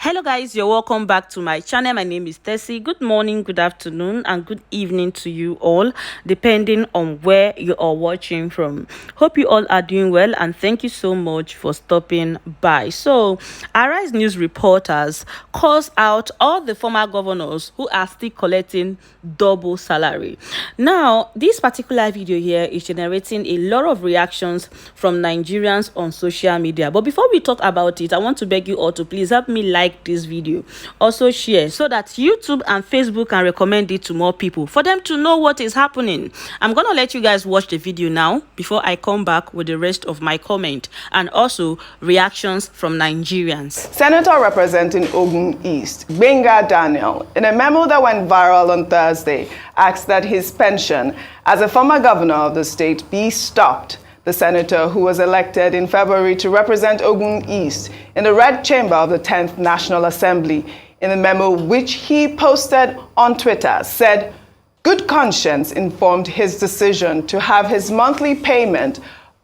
Hello guys, you're welcome back to my channel. My name is Tessie. Good morning, good afternoon, and good evening to you all, depending on where you are watching from. Hope you all are doing well, and thank you so much for stopping by. So, Arise News reporters calls out all the former governors who are still collecting double salary. Now, this particular video here is generating a lot of reactions from Nigerians on social media. But before we talk about it, I want to beg you all to please help me like this video, also share, so that YouTube and Facebook can recommend it to more people for them to know what is happening. I'm gonna let you guys watch the video now before I come back with the rest of my comment and also reactions from Nigerians. Senator representing Ogun East, Gbenga Daniel, in a memo that went viral on Thursday, asked that his pension as a former governor of the state be stopped. The senator, who was elected in February to represent Ogun East in the Red Chamber of the 10th National Assembly, in a memo which he posted on Twitter, said good conscience informed his decision to have his monthly payment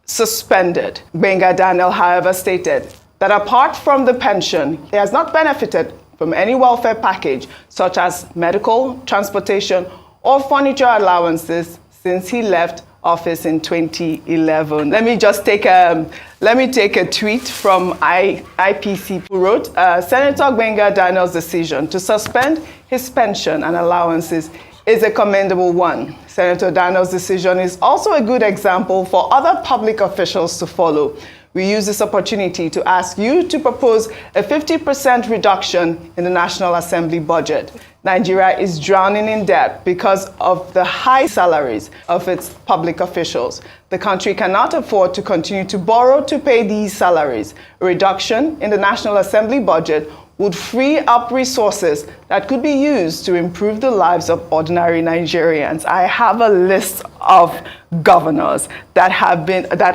suspended. Gbenga Daniel, however, stated that apart from the pension, he has not benefited from any welfare package such as medical, transportation, or furniture allowances since he left office in 2011. Let me take a tweet from IPC, who wrote, Senator Gbenga Daniel's decision to suspend his pension and allowances is a commendable one. Senator Daniel's decision is also a good example for other public officials to follow. We use this opportunity to ask you to propose a 50% reduction in the National Assembly budget. Nigeria is drowning in debt because of the high salaries of its public officials. The country cannot afford to continue to borrow to pay these salaries. A reduction in the National Assembly budget would free up resources that could be used to improve the lives of ordinary Nigerians. I have a list of governors that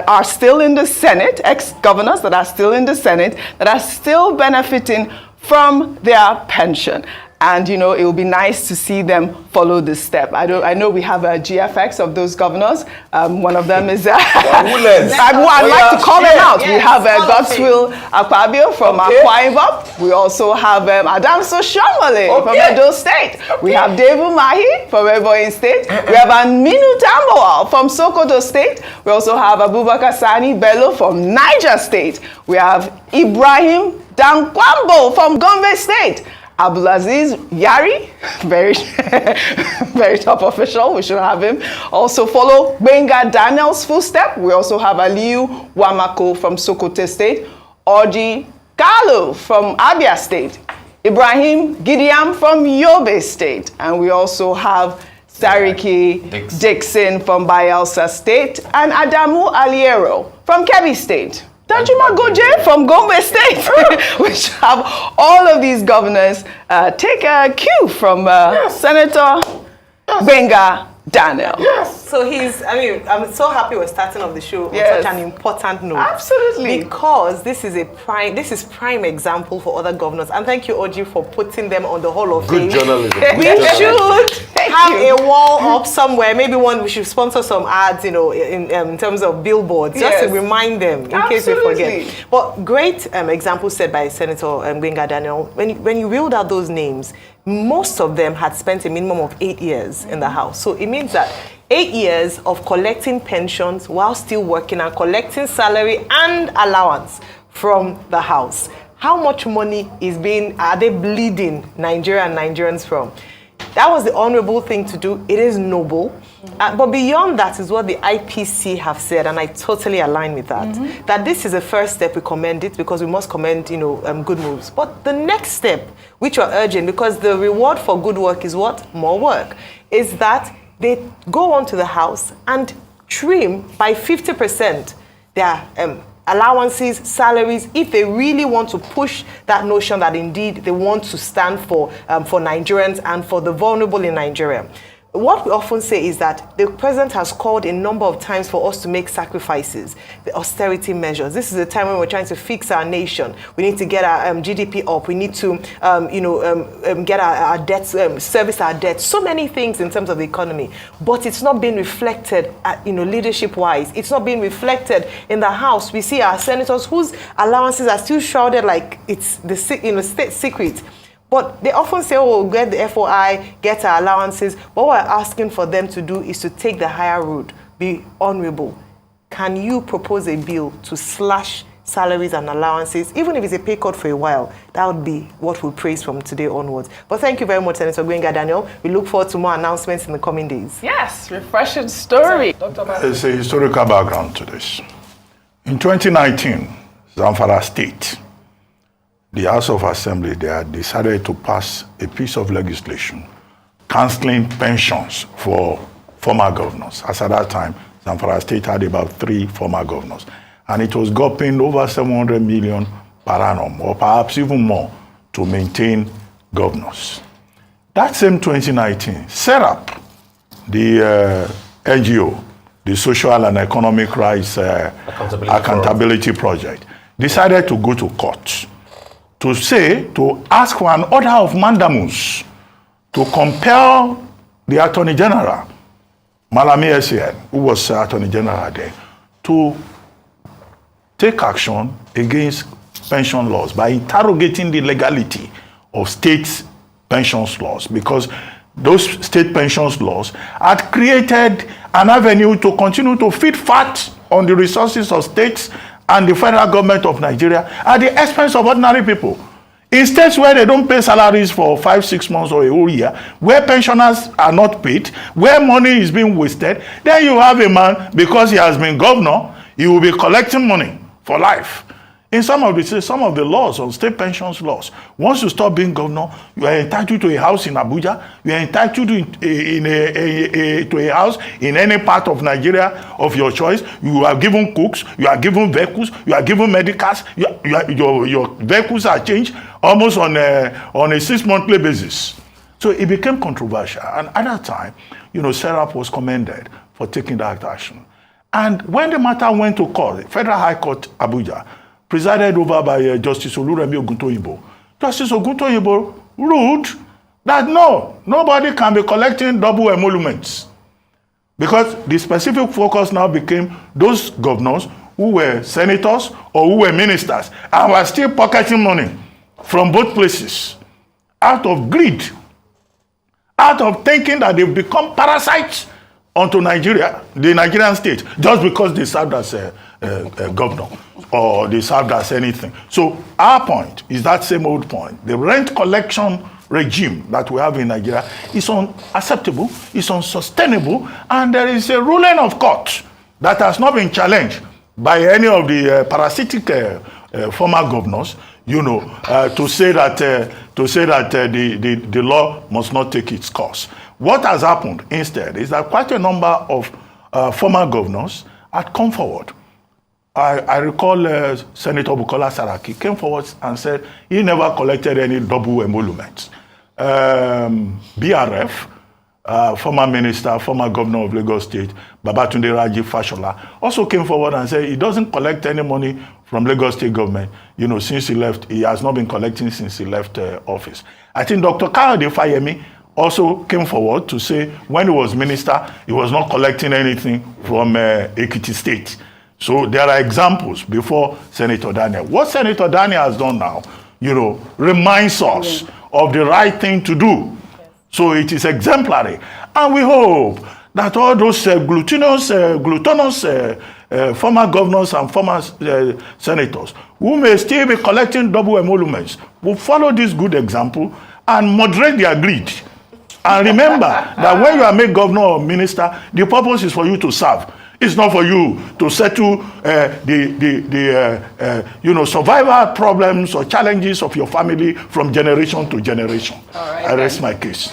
are still in the Senate, ex-governors that are still in the Senate, that are still benefiting from their pension. And, you know, it would be nice to see them follow this step. I know we have a GFX of those governors. One of them is, I'd like to call them out. Yes, we have Godswill Akpabio from Akwa Ibom. We also have Adamso Shomole from Edo State. We have Devu Mahi from Ebonyi State. We have Aminu Tamboa from Sokoto State. We also have Abubakar Sani Bello from Niger State. We have Ibrahim Dankwambo from Gombe State. Abdulaziz Yari, very top official, we should have him. Also follow Gbenga Daniel's footstep. We also have Aliyu Wamako from Sokoto State, Orji Kalu from Abia State, Ibrahim Gideon from Yobe State, and we also have Sariki Dixon from Bayelsa State, and Adamu Aliero from Kebbi State. Danjuma Goje from Gombe State, which have all of these governors take a cue from Senator Gbenga Daniel. Yes. So I'm so happy we're starting off the show on such an important note. Absolutely. Because this is prime example for other governors. And thank you, Oji, for putting them on the Hall of Fame. Good journalism. We should have a wall up somewhere. Maybe we should sponsor some ads, you know, in terms of billboards, just to remind them in case we forget. But great example said by Senator Gbenga Daniel. When you reeled out those names, most of them had spent a minimum of 8 years in the House. So it means that 8 years of collecting pensions while still working and collecting salary and allowance from the House. How much money are they bleeding Nigeria and Nigerians from? That was the honorable thing to do. It is noble. But beyond that is what the IPC have said, and I totally align with that. That this is a first step. We commend it because we must commend, you know, good moves. But the next step, which we're urging, because the reward for good work is what? More work. Is that they go on to the House and trim by 50% their allowances, salaries, if they really want to push that notion that indeed they want to stand for Nigerians and for the vulnerable in Nigeria. what we often say is that the president has called a number of times for us to make sacrifices, the austerity measures. This is a time when we're trying to fix our nation. We need to get our GDP up. We need to, get our debts, service our debts. So many things in terms of the economy, but it's not being reflected, leadership-wise. It's not being reflected in the House. We see our senators whose allowances are still shrouded like it's the state secret. But they often say, oh, we'll get the FOI, get our allowances. What we're asking for them to do is to take the higher road, be honorable. Can you propose a bill to slash salaries and allowances, even if it's a pay cut for a while? That would be what we praise from today onwards. But thank you very much, Senator Gbenga Daniel. We look forward to more announcements in the coming days. Yes, refreshing story. There's a historical background to this. In 2019, Zamfara State, the House of Assembly, they had decided to pass a piece of legislation cancelling pensions for former governors. As at that time, Zamfara State had about 3 former governors. And it was gulping over 700 million per annum, or perhaps even more, to maintain governors. That same 2019, SERAP, the NGO, the Social and Economic Rights Accountability Project, decided to go to court to ask for an order of mandamus to compel the Attorney General, Malami SAN, who was Attorney General then, to take action against pension laws by interrogating the legality of state pensions laws, because those state pensions laws had created an avenue to continue to feed fat on the resources of states and the federal government of Nigeria at the expense of ordinary people. In states where they don't pay salaries for 5-6 months or a whole year, where pensioners are not paid, where money is being wasted, then you have a man, because he has been governor, he will be collecting money for life. In some of the laws, on state pensions laws, once you stop being governor, you are entitled to a house in Abuja, you are entitled to a house in any part of Nigeria of your choice. You are given cooks, you are given vehicles, you are given medicals, your vehicles are changed almost on a 6-monthly basis. So it became controversial. And at that time, SERAP was commended for taking that action. And when the matter went to court, Federal High Court, Abuja, presided over by Justice Oluremi Oguntoyinbo, Justice Oguntoyinbo ruled that nobody can be collecting double emoluments, because the specific focus now became those governors who were senators or who were ministers and were still pocketing money from both places out of greed, out of thinking that they've become parasites onto Nigeria, the Nigerian state, just because they served as a governor or they served as anything. So our point is that same old point. The rent collection regime that we have in Nigeria is unacceptable, is unsustainable, and there is a ruling of court that has not been challenged by any of the parasitic former governors, to say that the law must not take its course. What has happened instead is that quite a number of former governors had come forward. I recall Senator Bukola Saraki came forward and said he never collected any double emoluments. BRF, former minister, former governor of Lagos State, Babatunde Raji Fashola, also came forward and said he doesn't collect any money from Lagos State government, since he left. He has not been collecting since he left office. I think Dr. Kayode Fayemi also came forward to say when he was minister, he was not collecting anything from Ekiti State. So there are examples before Senator Daniel. What Senator Daniel has done now, reminds us of the right thing to do. So it is exemplary. And we hope that all those glutinous former governors and former senators who may still be collecting double emoluments will follow this good example and moderate their greed. And remember that when you are made governor or minister, the purpose is for you to serve. It's not for you to settle survival problems or challenges of your family from generation to generation. All right, I rest my case.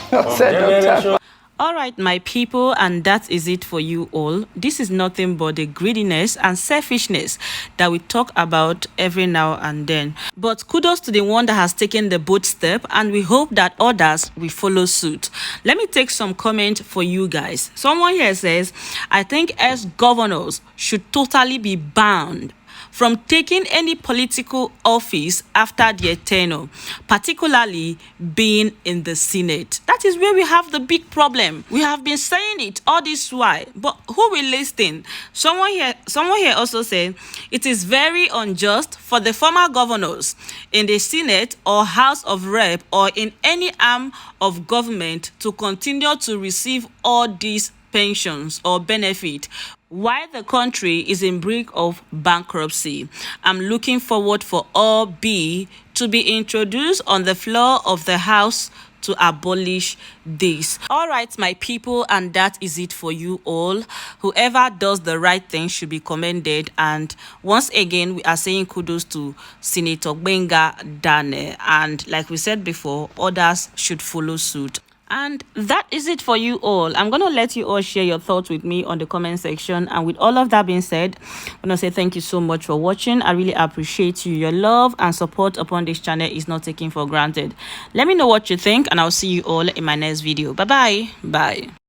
All right, my people, and that is it for you all. This is nothing but the greediness and selfishness that we talk about every now and then. But kudos to the one that has taken the bold step, and we hope that others will follow suit. Let me take some comment for you guys. Someone here says, I think as governors should totally be banned from taking any political office after their tenure, particularly being in the Senate. That is where we have the big problem. We have been saying it all this while, but who will listen? Someone here also said, it is very unjust for the former governors in the Senate or House of Rep or in any arm of government to continue to receive all these pensions or benefit while the country is in brink of bankruptcy. I'm looking forward for all B to be introduced on the floor of the House to abolish this. All right, my people, and that is it for you all. Whoever does the right thing should be commended, and once again we are saying kudos to Senator Benga Dane, and like we said before, others should follow suit. And that is it for you all. I'm going to let you all share your thoughts with me on the comment section. And with all of that being said, I'm going to say thank you so much for watching. I really appreciate you. Your love and support upon this channel is not taken for granted. Let me know what you think, and I'll see you all in my next video. Bye-bye. Bye.